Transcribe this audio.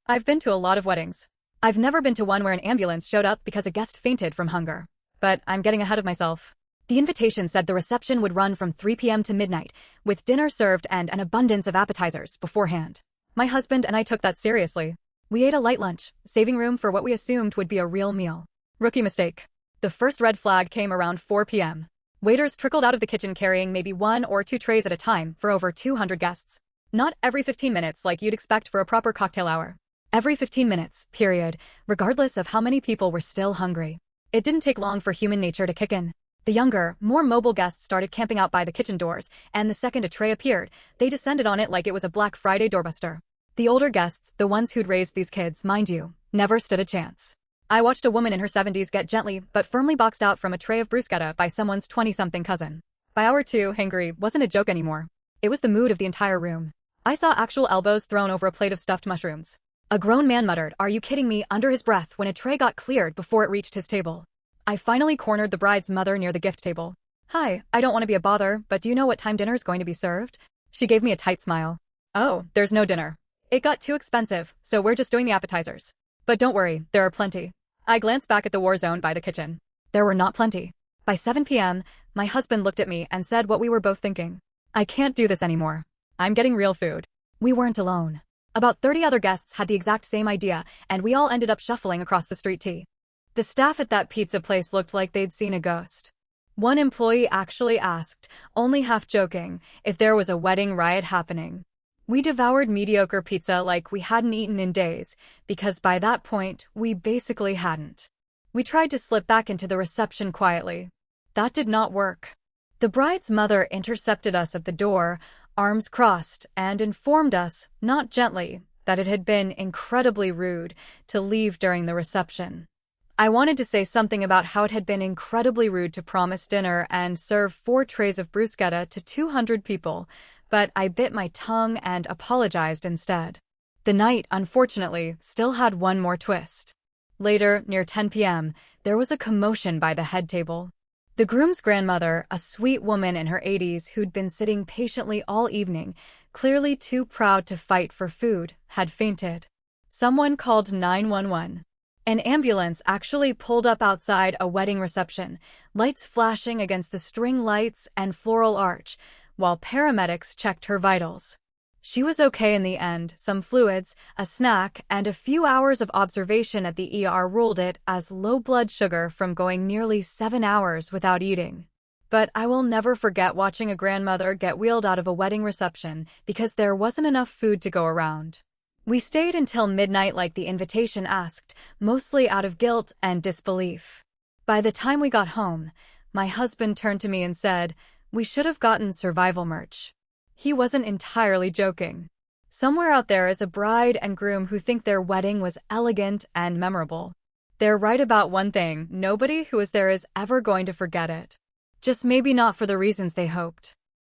I've been to a lot of weddings. I've never been to one where an ambulance showed up because a guest fainted from hunger. But I'm getting ahead of myself. The invitation said the reception would run from 3 p.m. to midnight, with dinner served and an abundance of appetizers beforehand. My husband and I took that seriously. We ate a light lunch, saving room for what we assumed would be a real meal. Rookie mistake. The first red flag came around 4 p.m. Waiters trickled out of the kitchen carrying maybe 1 or 2 trays at a time for over 200 guests. Not every 15 minutes like you'd expect for a proper cocktail hour. Every 15 minutes, period, regardless of how many people were still hungry. It didn't take long for human nature to kick in. The younger, more mobile guests started camping out by the kitchen doors, and the second a tray appeared, they descended on it like it was a Black Friday doorbuster. The older guests, the ones who'd raised these kids, mind you, never stood a chance. I watched a woman in her 70s get gently but firmly boxed out from a tray of bruschetta by someone's 20-something cousin. By hour 2, hangry wasn't a joke anymore. It was the mood of the entire room. I saw actual elbows thrown over a plate of stuffed mushrooms. A grown man muttered, "Are you kidding me?" under his breath when a tray got cleared before it reached his table. I finally cornered the bride's mother near the gift table. "Hi, I don't want to be a bother, but do you know what time dinner's going to be served?" She gave me a tight smile. "Oh, there's no dinner. It got too expensive, so we're just doing the appetizers. But don't worry, there are plenty." I glanced back at the war zone by the kitchen. There were not plenty. By 7 p.m., my husband looked at me and said what we were both thinking. "I can't do this anymore. I'm getting real food." We weren't alone. About 30 other guests had the exact same idea, and we all ended up shuffling across the street tea. The staff at that pizza place looked like they'd seen a ghost. One employee actually asked, only half joking, if there was a wedding riot happening. We devoured mediocre pizza like we hadn't eaten in days, because by that point, we basically hadn't. We tried to slip back into the reception quietly. That did not work. The bride's mother intercepted us at the door, arms crossed, and informed us, not gently, that it had been incredibly rude to leave during the reception. I wanted to say something about how it had been incredibly rude to promise dinner and serve 4 trays of bruschetta to 200 people, but I bit my tongue and apologized instead. The night, unfortunately, still had one more twist. Later, near 10 p.m., there was a commotion by the head table. The groom's grandmother, a sweet woman in her 80s who'd been sitting patiently all evening, clearly too proud to fight for food, had fainted. Someone called 911. An ambulance actually pulled up outside a wedding reception, lights flashing against the string lights and floral arch, while paramedics checked her vitals. She was okay in the end. Some fluids, a snack, and a few hours of observation at the ER ruled it as low blood sugar from going nearly 7 hours without eating. But I will never forget watching a grandmother get wheeled out of a wedding reception because there wasn't enough food to go around. We stayed until midnight like the invitation asked, mostly out of guilt and disbelief. By the time we got home, my husband turned to me and said, "We should have gotten survival merch." He wasn't entirely joking. Somewhere out there is a bride and groom who think their wedding was elegant and memorable. They're right about one thing: nobody who was there is ever going to forget it. Just maybe not for the reasons they hoped.